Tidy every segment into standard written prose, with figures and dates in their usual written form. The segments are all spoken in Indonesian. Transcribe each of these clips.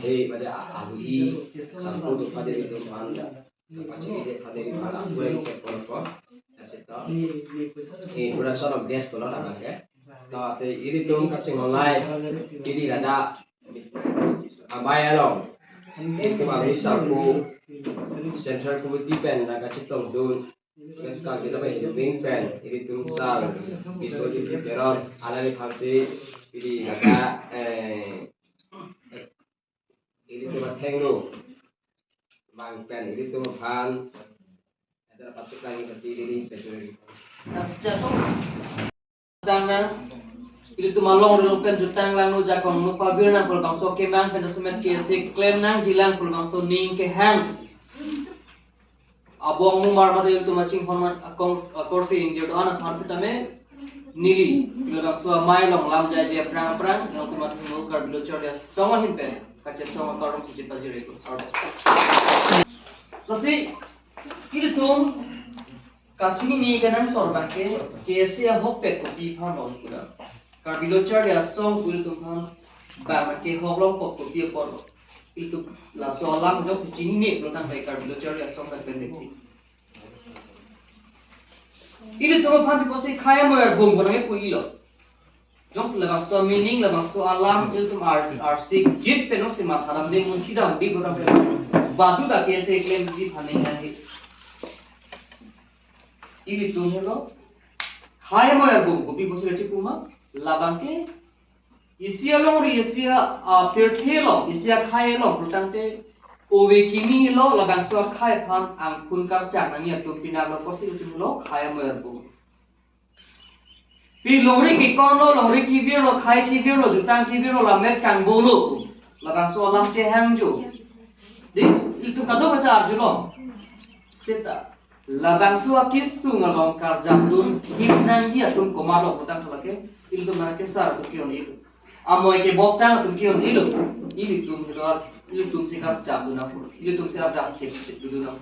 Hei pada aluhi sampo tu pada itu panda. Pasti dia pada itu panda aku lagi kepol kok. Asita. Pura soal gas kalau nak pakai. Nah, ini tuh kacang online. Ini ada abaya loh. Ini tuh abis sampo central committee pen nak kacang tong Sekarang kita pakai wing pen. Ini tuh misal pisau di teron. Alami pasti ini ada ini tuh tenglo bang pen ini tuh pan ada patut lagi kecil ini kecil Dana itu malong ro pen jutang lang no jakong no pabir na pul bang so ke mang pen sumet ke se claim nang jilang pul bang so ning ke hang abong mu mar mate itu macing hon akong korti injured on thar pitame nili pul bang so mai long lam jai je prang prang yang tu mat mu kar bilo chor ya songo hin pen kache songo karom ki pajire ko lasi itu Kacini ni kanang sorban ke Asia hope ko di phan on kuda kar bilo char ya song kul tum phan ba ma ke hoglong ko di por itu la so lam do kacini ni lo tang kar bilo char ya song ka ben dekhi ile to phan ko se khaya mo er bom banai ko ilo jok la so meaning la so alam il tum ar si jit pe no se ma tharam de mun sida di goram pe badu da ke se claim ji phane hai ini tuh lo, hai mau ya bu, kopi bos kecil puma, labang ke, isia lo ri isia perthe lo, isia khai lo, bertante, owe kimi lo, labang so khai pan angkun kap cak nani atau pindah lo kosi itu lo, hai mau ya bu. Pi lori kikon lo, lori kivir lo, khai kivir lo, jutang kivir lo, lamet kang bolo, labang so alam cehang jo. Di itu kado beta arju lo, seta. Labang suwa kisu ngalong karjatun himnanji atum komalo hutang thalake ilu tum narake sar bukion ilu amoy ke boktan tum kion ilu tum hilor ilu tum sikap jabuna ilu tum sikap jab khep duduna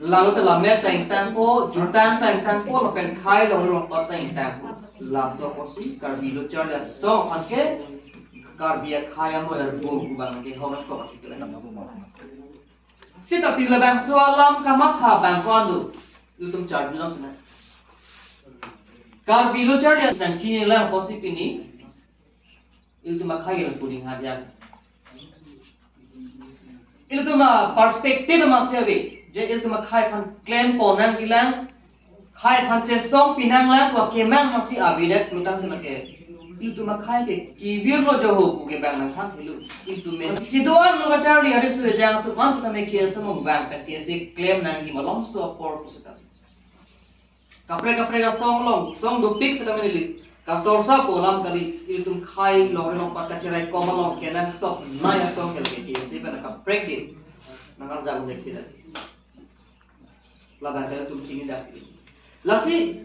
lalu te lamet ta instan ko jutan ta instan ko loken khai long patta instan laso kosi karbilo charla so hanke karbia khaya mo er bom kubang ke homas ko pakikela Sita pila bang soalam kamak ha bang kondo itu tum charge bilang sana. Kar bilo charge yang cini lah posisi ini itu tum makai lah puding hadiah. Itu tum perspektif masih abe. Jadi itu tum makai pan claim ponan jilang, kai pan cesong pinang lah tua kemang masih abe dek pelutang tu nak itu makai ke kivir lo jauh buke bang nang thang hilu itu mes kidoan lo kacau di hari sudah jangan tu man sudah mekia semua bang kan kiasi claim nang himalom so for pusaka kapre ka song do pick sudah menili ka sorsa polam kali itu khai lo reno pat kacerai komalom kenan sok naya song kel ke kiasi pada kapre ke nangal jago dek tidak labang kala tum cini dasi lasi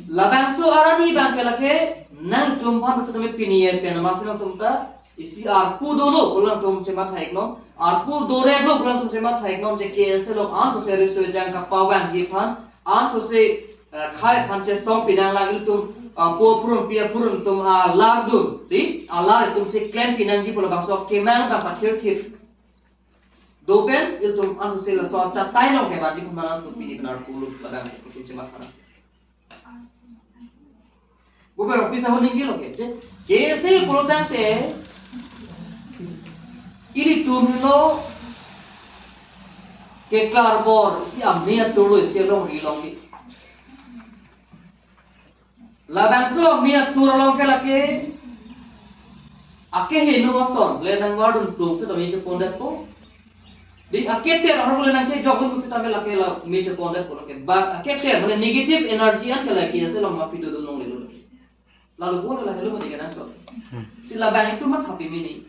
labang so arani bang kala ke nang tumpan tu kami piniye pen masih tumta isi arpu dolo pulang tum cemat haikno arpu dore lo pulang tum cemat haikno je kese lo an so se reso jang kapawan jipan an so se khai panche song pinang lang tum po purun pia purun tum lardun di alar tum se claim pinang ji pulang bangso kemang ta pathir thip dopen tum an so se la so chatai lo ke baji pemana tum pini benar pulu ladang tum cemat kana Bukan office ahoning jilo ke, kese pulutan te, ini tumlo ke karbor si amnia tulu si long rilong ke, labang so amnia turolong ke lake, ake henu ason, lenang wadun tum tu meja pondat po, di ake ter orang boleh nanti jogun tu tamel lake la meja pondat po lake, but ake ter boleh negative energy an ke lake, ese long mafi do nong lelu. Lalu boleh lah hello mesti kan so. Si labang itu mat happy mini.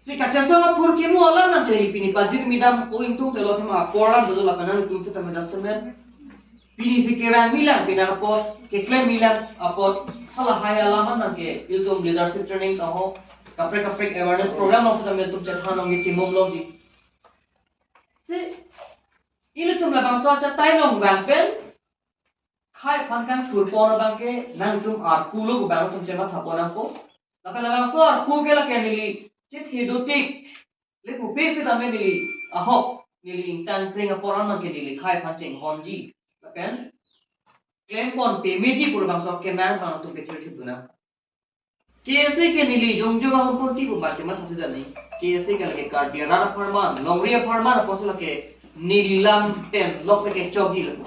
Si kaca so ngapur kimu alam nanti hari pini pajir midam ko itu telo tema poram dulu lapanan itu kita medasemen. Pini si kira milang pina apot ke claim milang apot hala hai alaman nanti itu leadership training tahu kapre awareness program of kita metu cethan ngi cimom logi. Si ini tu labang so acha tai long bangpen khai pan kan thurpon bangke nang tum ar pulo bang tum chema thapona ko Tapi labang so ku ke la ke nili cit hidutik le ku pe fi tame nili ahok nili ingtan pring aporan man ke nili khai pancing honji lapen claim pon pe meji pur bang so ke man bang tu picture thip duna KSA ke nili jong joga hom pon ti bu bache man thatu da nahi KSA ke lage cardia rara farman longria farman apo so lage nilam pen lok ke chogi laku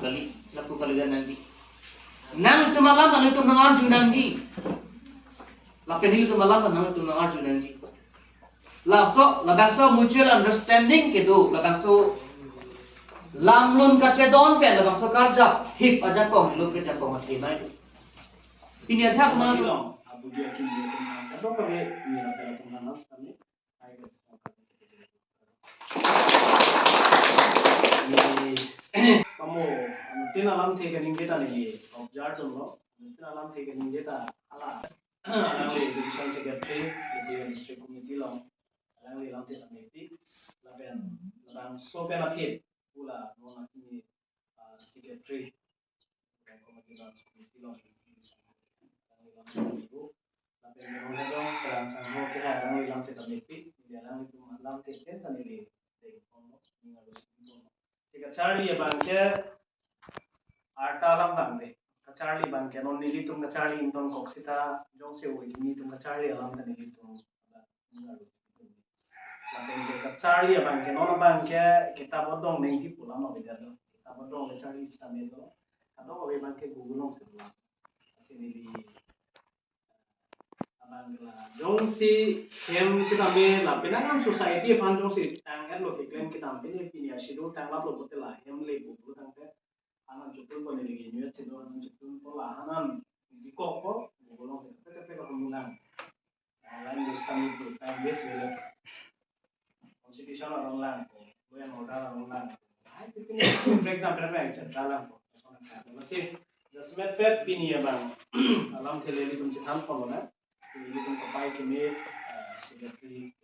kali dan nanti nang tu malam kan tu nangan junanji lapen nili tu malam kan nang tu nangan junanji labangso mutual understanding ke do labangso lamlun ka chedon pe labangso karja hip aja ko lo ke ja ko mati mai ini aja mana tu Abu dia kini dia kena ada kami ni ada penganan kami ai ke ni kamu tin alam the ke ninge ta ni observe to tin alam the ke ninge ta ala ala le education secretary the district committee long ala le lam te committee laben labang so pe la pit pula no na kini secretary committee long ibu lapen menunggu dong terang sango ke harang wilang te tamiti biarang itu malam te ken tani le de kono ninga do kono sika charlie banke arta lam bangde ka charlie banke non nili tum na charlie inton koksita jong se oi ni tum na charlie alam tani le tum ninga do lapen ke ka charlie banke non banke kita bodong nengji pulang no bidado kita bodong le charlie stamelo kado oi banke google no se asini di jong si hem si tame la penangan society pan jong si tang er lo ke claim ki tam pe ni pinia shido tang la lo bote la hem le bu bu tang te anan jutul ko ni legi ni si do anan jutul ko la hanan di ko ko bu lo se te ko mulan lain di sami bu tang des vele constitution aron lang ko lo yang order aron lang ai pe ni for example me cha dalam ko masih jasmet pet pinia bang alam thele li tum chitan ko na ini tuh papai kami secretary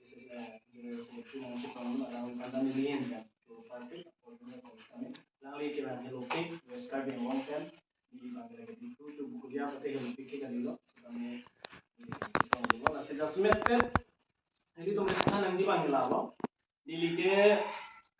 general secretary yang kita ngomong orang kandan ini kan to party orangnya kami lalu kita hello pick weskar yang ngomongkan di bangga itu tuh buku dia apa hello pick kan dulu kami kita ngomong lah sejasmet kan ini tuh mereka yang di bangga lalu nili ke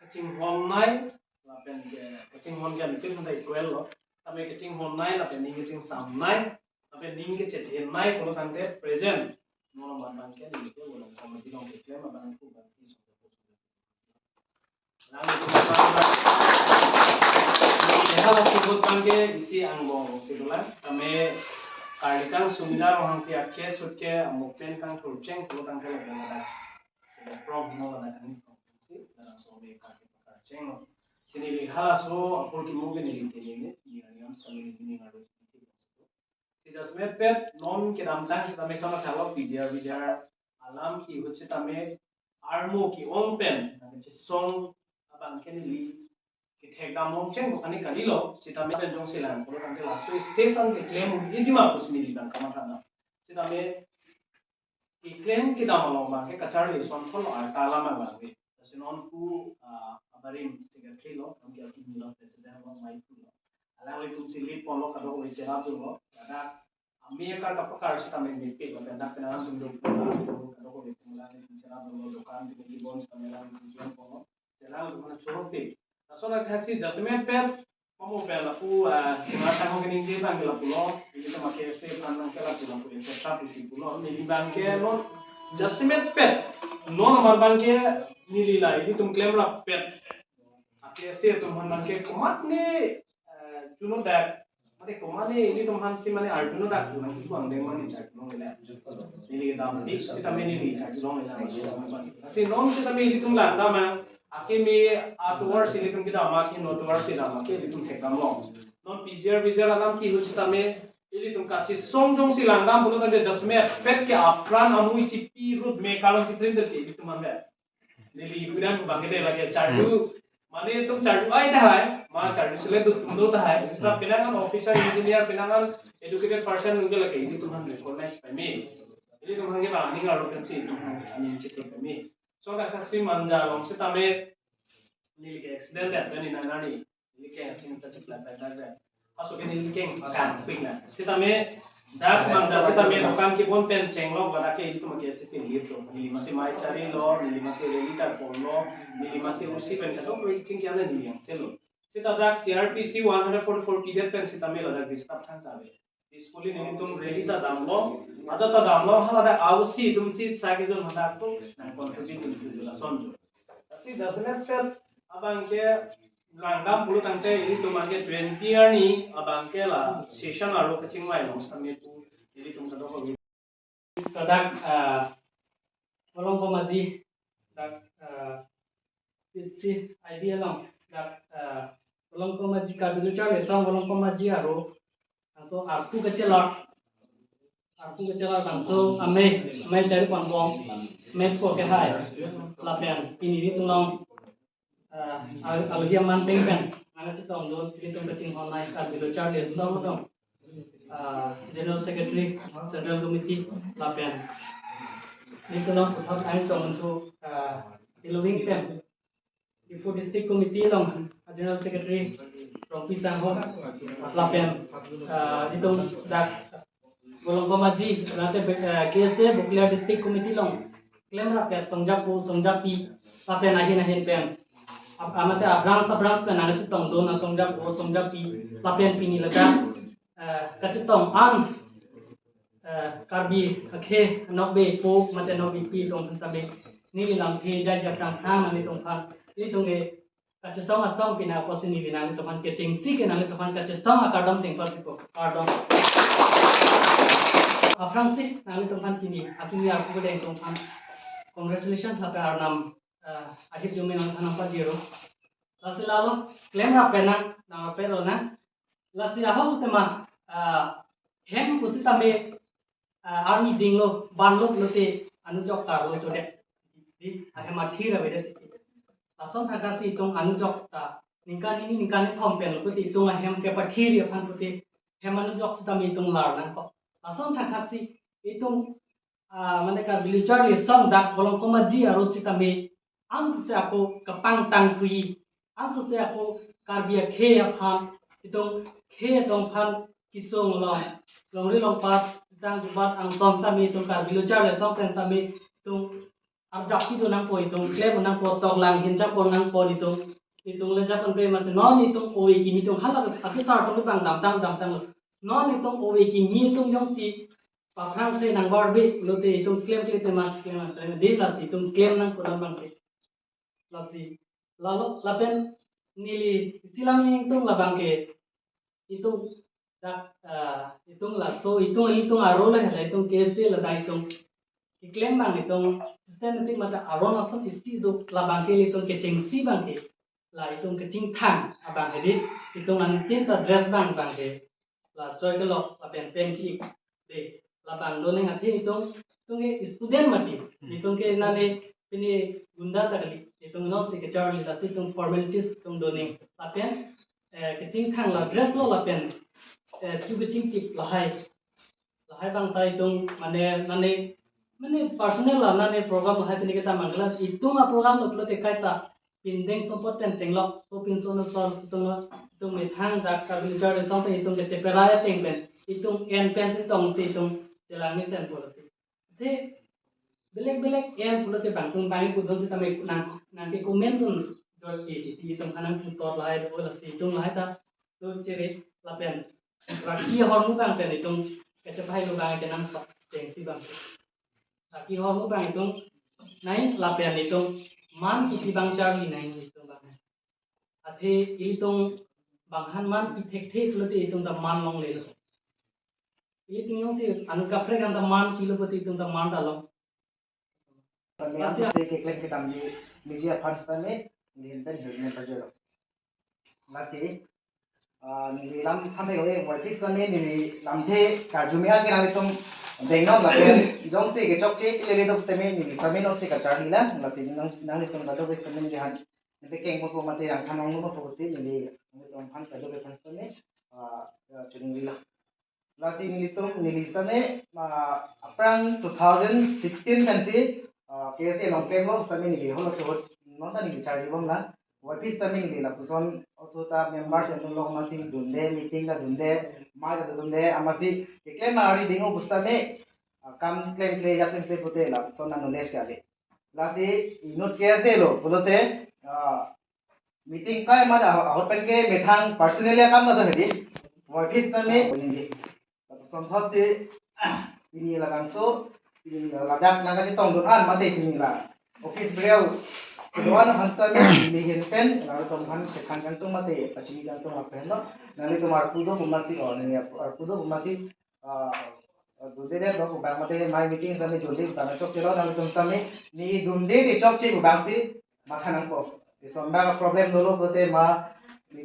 kacing honai lapen ke kacing hon kan itu kan equal loh tapi kacing honai lapen ini kacing samnai tapi ning ke chet hen mai ko tante present no man man ke ni ke wala ko ma dinong ke klema ban ku ban ki so ko lalu ko ni hala ki bos kan ke isi angbong sibulan tame kalikan sumila rohang pi akke sutke mopen kan kurcheng ko tang ke la from no la kan si dalam so be ka ke kurcheng no sini li hala so apol ki mo ke ni te ni am so ni ngado Jasmet pet non ke damtang se tame sama kalau bijar alam ki hutse tame armo ki ompen nang che song abang ken li ki thek dam mong chen ko kani kalilo se tame pen jong silan ko tang ke last station ke claim idima kusni li bang kama kana se tame ki claim ki dam lo bang ke kachar le son phol ar tala ma bang ke se non ku abarim secretary lo am ki ni lo president lo mai ku lo ala le tum silit pon lo kado le chera tu lo ada ami ka kapakar sa kami dito ko na pinangan tundog ko kado ko dito mula ni chera lo dukan dito ki bonds kami lang diyan po chera lo na chorote so na kasi jasmet per como pela ku simasa ko kini di bang la pulo dito makese plan ng kala pulo ko yung sa si pulo ni bang ke no jasmet per no naman bang ke nilila ini tum claim la pet akese tum han ke kumat ni juno dak mane komane ini tumhan si mane arduino dak tu nanti ko ande mane chat no mila ini dam di sita meni di chat no mila asi non sita meni tum la dama ake me atwar si litum kita ma ki no twar si dama ke litum thekam lo non pijr alam ki hu sita me ili tum ka chi song jong si langdam bulu tande jasme pet ke apran amui chi pi rut me kalon chi prinder ke litum ambe lili budan bangede lage chatu mane tum chatu ai da hai ma chatu sile tum do ta hai isra pinangan officer engineer pinangan educated person nungke lage ini tuhan recognize pemi ini tuhan ke bani ngaro pensi tuhan ani chite pemi so ka saksi manja long se tame nili ke accident da tani nangani nili ke accident ta chikla ta da aso ke nili ke kan pingla se tame dak mang da sita me lokam ki bon pen cheng lo gada ke itu make se li tro ni masih mai cari lo ni masih relita pon lo ni masih usi pen ka ko ching kya na ni yang selo sita dak CRPC 144 PDF pen sita me la disturb than ta be peacefully ni tum relita dam lo aja ta dam lo hala da ausi tum si sa ke jon hada to na contribute tum la son jo asi dasnet fel abang ke langgam bulu tangte ini tu market 20 year ni abang ke la session aro kacing mai long samye tu ini tum kado ko kadak bolong ko maji dak si idea long dak bolong ko maji ka bilu char lesang bolong ko maji aro so aku kecela so ame cari pangkong met ko ke hai lapian ini tu long algia manteng kan ana chitong do kitung kaching online ka bilo char le song dong general secretary central committee lapian itu long puthap ai tong tu ilowing pen before district committee long general secretary Rocky Sangho lapian itu dak bolong komaji nanti KSA Buklia district committee long claim rakyat songjapi lapian ahin pen amate abrangs pe nana chitong do na songjap pi lapen pini laga kachitong an karbi akhe nokbe po mate nokbe pi tong tabe ni lam ke ja tang thang ani tong phan ni tong e kachisong asong pina posini dinami tong ke chingsi ke nami tong kachisong akadam sing pas ko pardon afrangsi nami tong pini apini aku de tong phan congratulations laga arnam akhir jumen ang tanam pajero lasi lalo claim rapena na pero na lasi aho tema hem kusita me army dinglo banlo lote anujok tar lo chode di ahema thira bede ason thakasi tong anujok ta ningkani thom pen lo ti tong hem ke pathiri aphan puti hem anujok sita me tong lar na ko ason thakasi itong mane ka bilichar le song dak bolong komaji aro sita me ansu se aku kapang tang pui ansu se aku karbia khe aphan itong khe tong phan kisong long ri long pat tang jubat ang tom tami itong karbilo char le song pen tami itong arjak pi do nang po itong klem nang po tok lang hinja po nang po itong le japan pe mas non itong owe ki itong halak ati sar tong tang dam tang non itong owe ki ni itong jong si paprang se nang barbe lote itong klem pe mas de las itong klem nang po nang pe lasi lalu lapen nili silami itung labangke itung dak itung laso itung arole hela itung kese lada itung iklem bang itung systematic mata aron ason isi do labangke itung kecengsi bangke la itung kecing thang abang hedi itung antin ta dress bangke la joy kelok lapen penki de labang do neng athi itung student mati itung ke nane ini gunda takali itong no si kechar li lasi tung formalities tung doni lapen kecing thang la dress lo lapen chu kecing tip lahai bang tai tung mane personal la nane program lahai tini kita mangla itung a program lo te kai ta pindeng support ten chenglok so pin so no so tung me thang dak ka bin jar so pe itung ke cheperaya tengben itung en pen si tong ti tung jelang misen policy de belek yang pulau te bangtung bangi pudon si tamai nanti komen tun dol ti tong kanang putor lai do la si tung lai ta do cere lapen raki hormu bang ten itong kecapai lu bang kenang sok tengsi bang raki hormu bang itong nai lapen itong man ki bang charli nai itong bang athe itong banghan man ki thek pulau te itong da man long le lo ili tingong si anu kapre kan da man kilo pati itong da man dalong से के क्लेम के तमली निजी फंड्स में निरंतर जोड़ने पर जोड़ो लासे निजी लाम थामे होए वर्किस में निजी लाम थे कार्जुमिया के नाले तुम देखना लगे जों से के चौक के ले तो तमे निजी समय नो से का चार्ली ला लासे नाले तुम बातो के समय निजी हां ने के मो मते रंग खानों नो तो से निजी तुम फंड कर दो फंड्स में चुनिंग ला लासे निजी तुम निजी समय अप्रैल 2016 में से KSA long claim lo sami ni holo so non ta ni charge bom la วันพิสตามิงดีละกุศลอสุตาเมมเบอร์เซนตุลงมาสิดุนเดมีติ้งละดุนเดมาจะดุนเดอามาสิเคลมมารีดิ้งอุปสตามิคำเคลมเคลยัตเซนเปปุเตละกุศลนันโนเลสกันเลยลาสิอินุตเคสเซโลปุโตเตmeeting काय mana ahot pen ke methang personally kam na dhari office na me bolinge samthot se ini la kan so ini la dak na ga tong don an ma te ini la office breu doan hansa me ni hen pen la tom han se khan kan to ma te pachi kan to ma pen no na le tomar pudo bumasi or ni pudo bumasi दूसरे दिन लोग बाग मते my meeting समय जोड़ी बाग चौक चलो ना तुम समय नी दुंदे के चौक चे बाग से माथा नंको इसमें प्रॉब्लम दो लोग होते माँ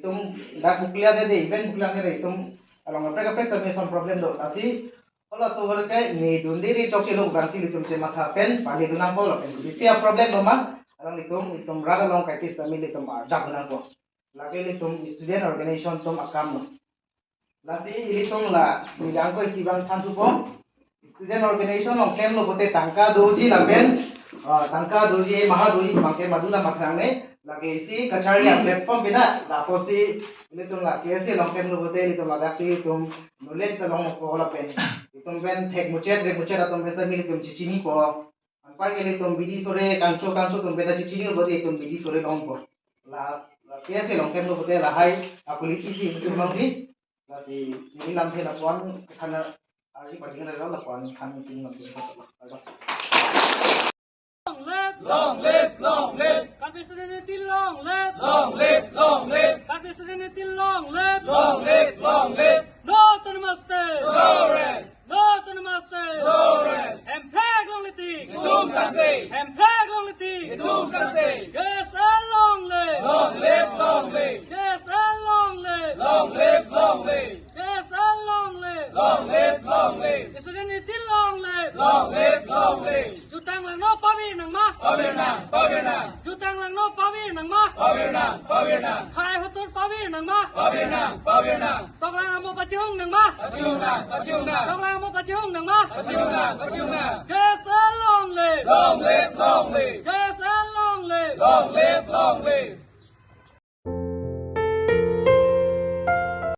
तुम लाख बुकलिया दे इवेंट बुकलिया दे तुम अलग अपने कपड़े सब में सम प्रॉब्लम दो तासी ओला सोवर के नी दुंदे के चौक चे लोग बाग से तुम से माथा पेन पानी दुना को लोग बिपिया प्रॉब्लम दो माँ अलग तुम राधा लोग का किस समय ले तुम जाग ना को लगे ले तुम स्टूडेंट ऑर्गेनाइजेशन तुम अकाम नो लासी इली तुम ला निगांग को इसी बांग थान सुपो स्टूडेंट ऑर्गेनाइजेशन लोग केम लोग होते तंका दोजी लापेन तंका दोजी महादोजी मांगे मधुला मथांग में lagi si kacarian platform bina lapo si ini tuh lagi si longkem lu bote itu lagi si tum knowledge na long ko la pen itum ben tek mucet atum besa mili tum cicini ko anpar geli tum bidi sore kancho tum beta cicini bote itum bidi sore long ko la si longkem lu bote la hai akuliti si itum long di la si ini lam the la pon khana ari pajinga la pon khan tin lam tin Long live, Kabisrinity long live, Kabisrinity long live, no to the master, no to the master, and prag only thing, and prag only thing, yes, long live, yes, long live, yes, long live, Kabisrinity long live, Jutang lang no pawir nang ma, Jutang lang no pawir nang ma, Khai hotur pawir nang ma, Tok lang amo pachihong nang ma, Tok lang amo pachihong nang ma, Yes, long live, yes, long live.